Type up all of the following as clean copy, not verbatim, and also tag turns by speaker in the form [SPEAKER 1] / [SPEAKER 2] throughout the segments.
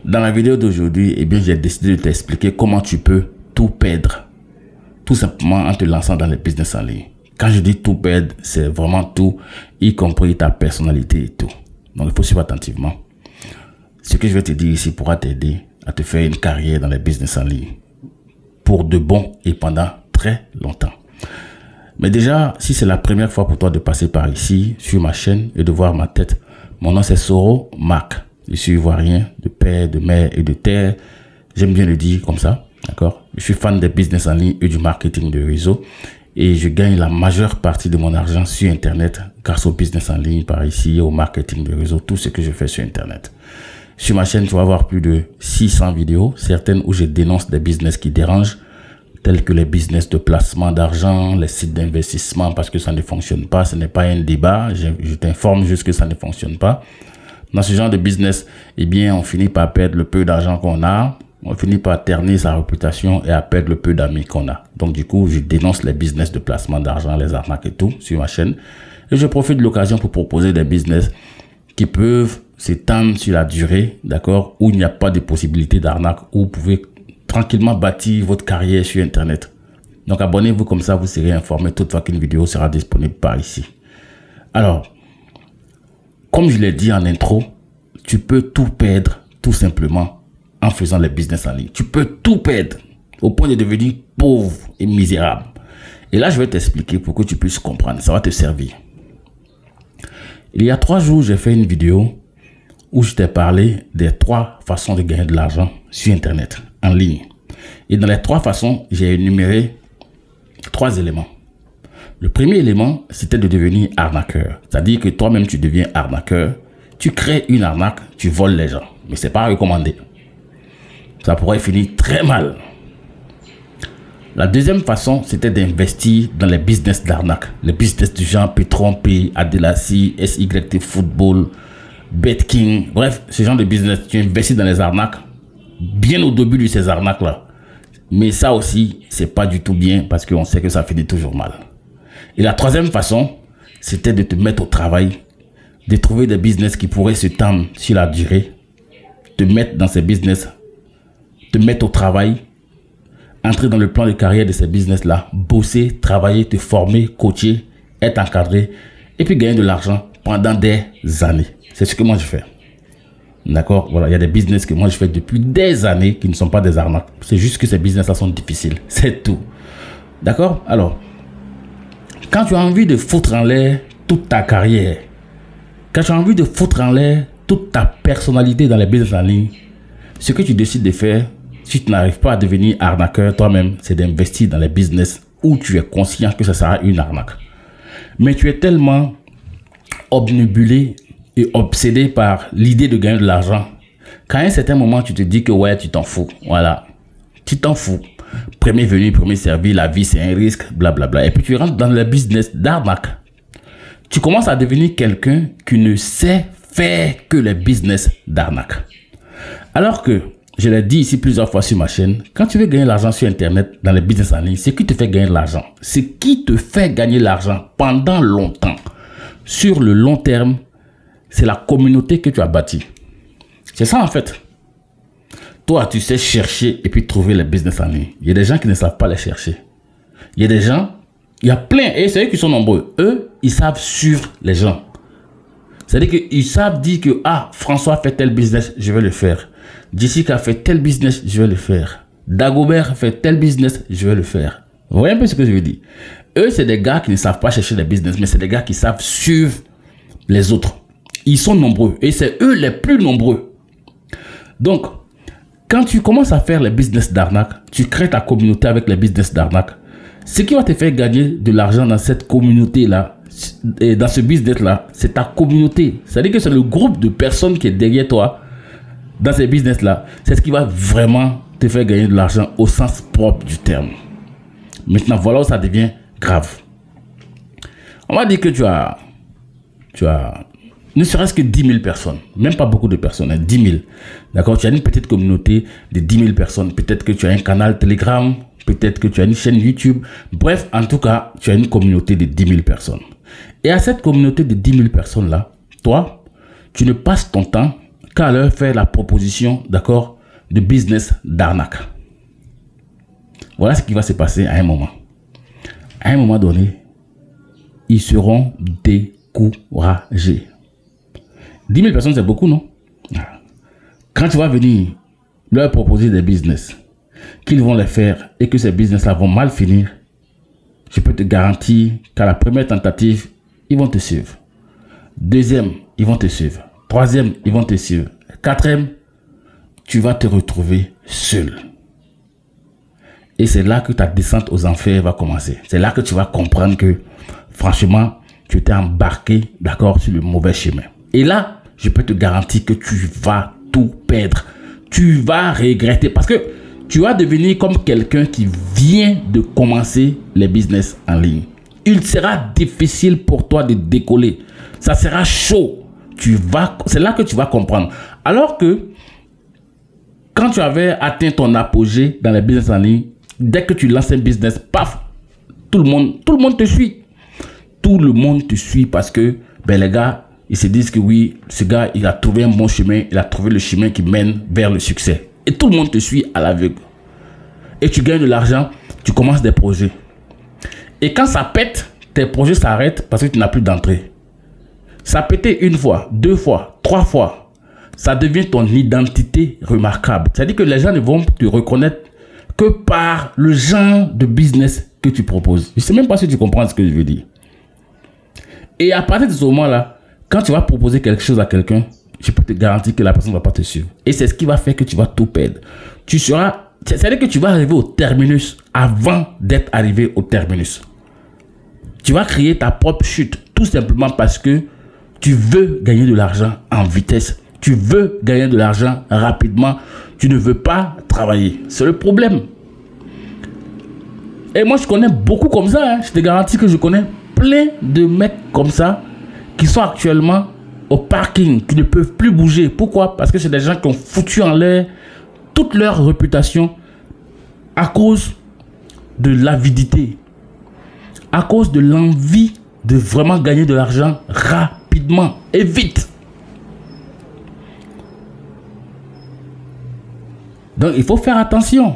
[SPEAKER 1] Dans la vidéo d'aujourd'hui, eh bien, j'ai décidé de t'expliquer comment tu peux tout perdre. Tout simplement en te lançant dans le business en ligne. Quand je dis tout perdre, c'est vraiment tout, y compris ta personnalité et tout. Donc, il faut suivre attentivement. Ce que je vais te dire ici pourra t'aider à te faire une carrière dans le business en ligne. Pour de bon et pendant très longtemps. Mais déjà, si c'est la première fois pour toi de passer par ici, sur ma chaîne et de voir ma tête, mon nom c'est Soro Marc. Je suis ivoirien, de père, de mère et de terre. J'aime bien le dire comme ça, d'accord? Je suis fan des business en ligne et du marketing de réseau. Et je gagne la majeure partie de mon argent sur Internet grâce au business en ligne par ici, au marketing de réseau, tout ce que je fais sur Internet. Sur ma chaîne, tu vas voir plus de 600 vidéos, certaines où je dénonce des business qui dérangent, tels que les business de placement d'argent, les sites d'investissement parce que ça ne fonctionne pas. Ce n'est pas un débat, je t'informe juste que ça ne fonctionne pas. Dans ce genre de business, eh bien, on finit par perdre le peu d'argent qu'on a, on finit par ternir sa réputation et à perdre le peu d'amis qu'on a. Donc, du coup, je dénonce les business de placement d'argent, les arnaques et tout sur ma chaîne. Et je profite de l'occasion pour proposer des business qui peuvent s'étendre sur la durée, d'accord, où il n'y a pas de possibilité d'arnaque, où vous pouvez tranquillement bâtir votre carrière sur Internet. Donc, abonnez-vous comme ça, vous serez informé toute fois qu'une vidéo sera disponible par ici. Alors, comme je l'ai dit en intro, tu peux tout perdre tout simplement en faisant les business en ligne. Tu peux tout perdre au point de devenir pauvre et misérable. Et là, je vais t'expliquer pour que tu puisses comprendre. Ça va te servir. Il y a 3 jours, j'ai fait une vidéo où je t'ai parlé des 3 façons de gagner de l'argent sur Internet, en ligne. Et dans les 3 façons, j'ai énuméré 3 éléments. Le premier élément, c'était de devenir arnaqueur. C'est-à-dire que toi-même, tu deviens arnaqueur. Tu crées une arnaque, tu voles les gens. Mais ce n'est pas recommandé. Ça pourrait finir très mal. La deuxième façon, c'était d'investir dans les business d'arnaque. Les business du genre Petron P, Adelassi, SYT Football, BetKing. Bref, ce genre de business, tu investis dans les arnaques. Bien au début de ces arnaques-là. Mais ça aussi, c'est pas du tout bien parce qu'on sait que ça finit toujours mal. Et la troisième façon, c'était de te mettre au travail, de trouver des business qui pourraient se tendre sur la durée, te mettre dans ces business, te mettre au travail, entrer dans le plan de carrière de ces business-là, bosser, travailler, te former, coacher, être encadré et puis gagner de l'argent pendant des années. C'est ce que moi je fais. D'accord? Voilà, il y a des business que moi je fais depuis des années qui ne sont pas des arnaques. C'est juste que ces business-là sont difficiles. C'est tout. D'accord? Alors, quand tu as envie de foutre en l'air toute ta carrière, quand tu as envie de foutre en l'air toute ta personnalité dans les business en ligne, ce que tu décides de faire, si tu n'arrives pas à devenir arnaqueur toi-même, c'est d'investir dans les business où tu es conscient que ça sera une arnaque. Mais tu es tellement obnubilé et obsédé par l'idée de gagner de l'argent qu'à un certain moment, tu te dis que ouais, tu t'en fous. Voilà, tu t'en fous. Premier venu, premier servi, la vie c'est un risque, blablabla. Et puis tu rentres dans le business d'arnaque. Tu commences à devenir quelqu'un qui ne sait faire que les business d'arnaque. Alors que, je l'ai dit ici plusieurs fois sur ma chaîne, quand tu veux gagner de l'argent sur Internet, dans les business en ligne, c'est qui te fait gagner de l'argent. Ce qui te fait gagner de l'argent pendant longtemps, sur le long terme, c'est la communauté que tu as bâtie. C'est ça en fait. Toi, tu sais chercher et puis trouver les business en ligne. Il y a des gens qui ne savent pas les chercher. Il y a des gens, il y a plein, et c'est eux qui sont nombreux. Eux, ils savent suivre les gens. C'est-à-dire qu'ils savent dire que, ah, François fait tel business, je vais le faire. Jessica fait tel business, je vais le faire. Dagobert fait tel business, je vais le faire. Vous voyez un peu ce que je veux dire? Eux, c'est des gars qui ne savent pas chercher les business, mais c'est des gars qui savent suivre les autres. Ils sont nombreux et c'est eux les plus nombreux. Donc, quand tu commences à faire les business d'arnaque, tu crées ta communauté avec les business d'arnaque. Ce qui va te faire gagner de l'argent dans cette communauté-là, et dans ce business-là, c'est ta communauté. C'est-à-dire que c'est le groupe de personnes qui est derrière toi dans ces business-là. C'est ce qui va vraiment te faire gagner de l'argent au sens propre du terme. Maintenant, voilà où ça devient grave. On va dire que tu as ne serait-ce que 10 000 personnes, même pas beaucoup de personnes, hein, 10 000. D'accord, tu as une petite communauté de 10 000 personnes. Peut-être que tu as un canal Telegram, peut-être que tu as une chaîne YouTube. Bref, en tout cas, tu as une communauté de 10 000 personnes. Et à cette communauté de 10 000 personnes-là, toi, tu ne passes ton temps qu'à leur faire la proposition, d'accord, de business d'arnaque. Voilà ce qui va se passer à un moment. À un moment donné, ils seront découragés. 10 000 personnes, c'est beaucoup, non? Quand tu vas venir leur proposer des business, qu'ils vont les faire et que ces business-là vont mal finir, je peux te garantir qu'à la première tentative, ils vont te suivre. Deuxième, ils vont te suivre. Troisième, ils vont te suivre. Quatrième, tu vas te retrouver seul. Et c'est là que ta descente aux enfers va commencer. C'est là que tu vas comprendre que, franchement, tu t'es embarqué, d'accord, sur le mauvais chemin. Et là, je peux te garantir que tu vas tout perdre. Tu vas regretter parce que tu vas devenir comme quelqu'un qui vient de commencer les business en ligne. Il sera difficile pour toi de décoller. Ça sera chaud. C'est là que tu vas comprendre. Alors que quand tu avais atteint ton apogée dans les business en ligne, dès que tu lances un business, paf, tout le monde te suit. Tout le monde te suit parce que les gars, ils se disent que oui, ce gars, il a trouvé un bon chemin, il a trouvé le chemin qui mène vers le succès. Et tout le monde te suit à l'aveugle. Et tu gagnes de l'argent, tu commences des projets. Et quand ça pète, tes projets s'arrêtent parce que tu n'as plus d'entrée. Ça pétait une fois, deux fois, trois fois. Ça devient ton identité remarquable. C'est-à-dire que les gens ne vont te reconnaître que par le genre de business que tu proposes. Je ne sais même pas si tu comprends ce que je veux dire. Et à partir de ce moment-là, quand tu vas proposer quelque chose à quelqu'un, je peux te garantir que la personne ne va pas te suivre. Et c'est ce qui va faire que tu vas tout perdre. C'est-à-dire que tu vas arriver au terminus avant d'être arrivé au terminus. Tu vas créer ta propre chute tout simplement parce que tu veux gagner de l'argent en vitesse. Tu veux gagner de l'argent rapidement. Tu ne veux pas travailler. C'est le problème. Et moi, je connais beaucoup comme ça. Je te garantis que je connais plein de mecs comme ça qui sont actuellement au parking, qui ne peuvent plus bouger. Pourquoi? Parce que c'est des gens qui ont foutu en l'air toute leur réputation à cause de l'avidité, à cause de l'envie de vraiment gagner de l'argent rapidement et vite. Donc, il faut faire attention.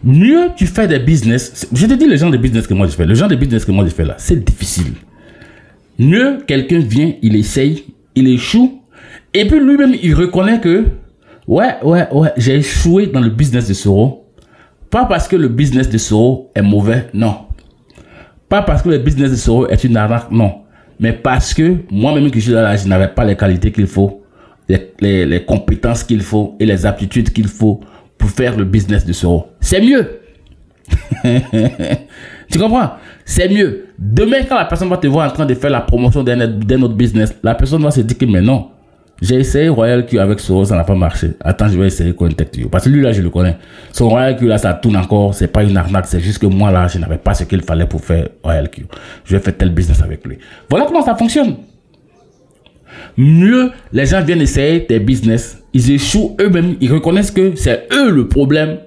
[SPEAKER 1] Mieux tu fais des business. Je te dis le genre de business que moi je fais. Le genre de business que moi je fais là, c'est difficile. Mieux quelqu'un vient, il essaye, il échoue. Et puis lui-même, il reconnaît que ouais, j'ai échoué dans le business de Soro. Pas parce que le business de Soro est mauvais, non. Pas parce que le business de Soro est une arnaque, non. Mais parce que moi-même que je suis là, je n'avais pas les qualités qu'il faut, les compétences qu'il faut et les aptitudes qu'il faut pour faire le business de Soro. C'est mieux. Tu comprends? C'est mieux. Demain, quand la personne va te voir en train de faire la promotion d'un autre business, la personne va se dire que mais non, j'ai essayé Royal Q avec Soro, ça n'a pas marché. Attends, je vais essayer Contact You. Parce que lui là, je le connais. Son Royal Q là, ça tourne encore. C'est pas une arnaque, c'est juste que moi là, je n'avais pas ce qu'il fallait pour faire Royal Q. Je vais faire tel business avec lui. Voilà comment ça fonctionne. Mieux, les gens viennent essayer tes business. Ils échouent eux-mêmes. Ils reconnaissent que c'est eux le problème.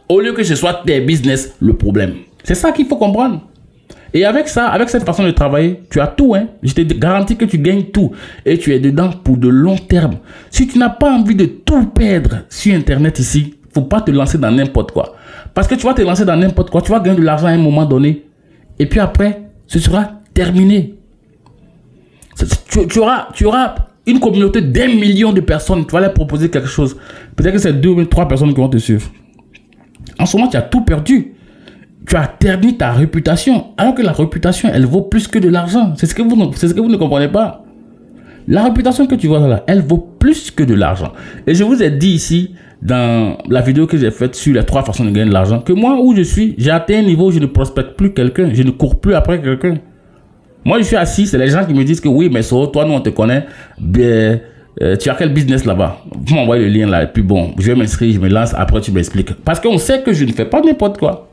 [SPEAKER 1] Au lieu que ce soit tes business le problème. C'est ça qu'il faut comprendre. Et avec ça, avec cette façon de travailler, tu as tout. Hein? Je te garantis que tu gagnes tout. Et tu es dedans pour de long terme. Si tu n'as pas envie de tout perdre sur Internet ici, il ne faut pas te lancer dans n'importe quoi. Parce que tu vas te lancer dans n'importe quoi. Tu vas gagner de l'argent à un moment donné. Et puis après, ce sera terminé. Tu auras une communauté d'1 million de personnes. Tu vas leur proposer quelque chose. Peut-être que c'est 2 ou 3 personnes qui vont te suivre. En ce moment, tu as tout perdu. Tu as terni ta réputation. Alors que la réputation, elle vaut plus que de l'argent. C'est ce que vous ne comprenez pas. La réputation que tu vois là, elle vaut plus que de l'argent. Et je vous ai dit ici, dans la vidéo que j'ai faite sur les 3 façons de gagner de l'argent, que moi, où je suis, j'ai atteint un niveau où je ne prospecte plus quelqu'un. Je ne cours plus après quelqu'un. Moi, je suis assis, c'est les gens qui me disent que oui, mais Soro, toi, nous, on te connaît. Tu as quel business là-bas? Vous m'envoyez le lien là, et puis bon, je vais m'inscrire, je me lance, après tu m'expliques. Parce qu'on sait que je ne fais pas n'importe quoi.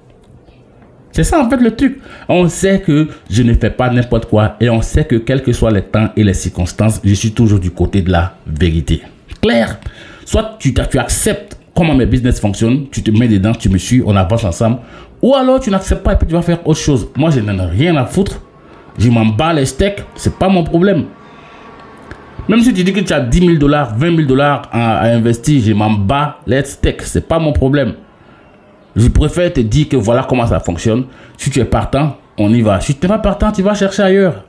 [SPEAKER 1] C'est ça en fait le truc. On sait que je ne fais pas n'importe quoi et on sait que quels que soient les temps et les circonstances, je suis toujours du côté de la vérité. Clair? Soit tu acceptes comment mes business fonctionnent, tu te mets dedans, tu me suis, on avance ensemble. Ou alors tu n'acceptes pas et puis tu vas faire autre chose. Moi, je n'en ai rien à foutre. Je m'en bats les steaks, c'est pas mon problème. Même si tu dis que tu as 10 000 $, 20 000 $ à investir, je m'en bats, let's take, c'est pas mon problème. Je préfère te dire que voilà comment ça fonctionne. Si tu es partant, on y va. Si tu n'es pas partant, tu vas chercher ailleurs.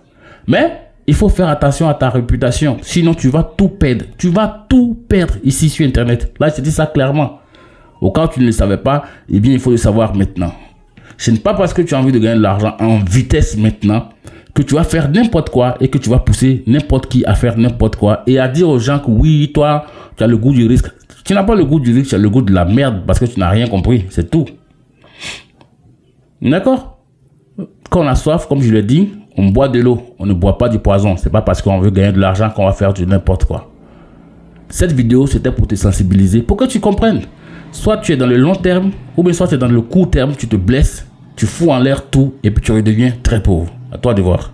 [SPEAKER 1] Mais il faut faire attention à ta réputation. Sinon, tu vas tout perdre. Tu vas tout perdre ici sur Internet. Là, je te dis ça clairement. Au cas où tu ne le savais pas, eh bien, il faut le savoir maintenant. Ce n'est pas parce que tu as envie de gagner de l'argent en vitesse maintenant que tu vas faire n'importe quoi et que tu vas pousser n'importe qui à faire n'importe quoi et à dire aux gens que oui, toi, tu as le goût du risque. Tu n'as pas le goût du risque, tu as le goût de la merde parce que tu n'as rien compris. C'est tout. D'accord? Quand on a soif, comme je l'ai dit, on boit de l'eau. On ne boit pas du poison. C'est pas parce qu'on veut gagner de l'argent qu'on va faire du n'importe quoi. Cette vidéo, c'était pour te sensibiliser, pour que tu comprennes. Soit tu es dans le long terme, ou bien soit tu es dans le court terme, tu te blesses, tu fous en l'air tout, et puis tu redeviens très pauvre. À toi de voir.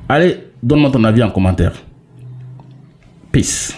[SPEAKER 1] Allez, donne-moi ton avis en commentaire. Peace.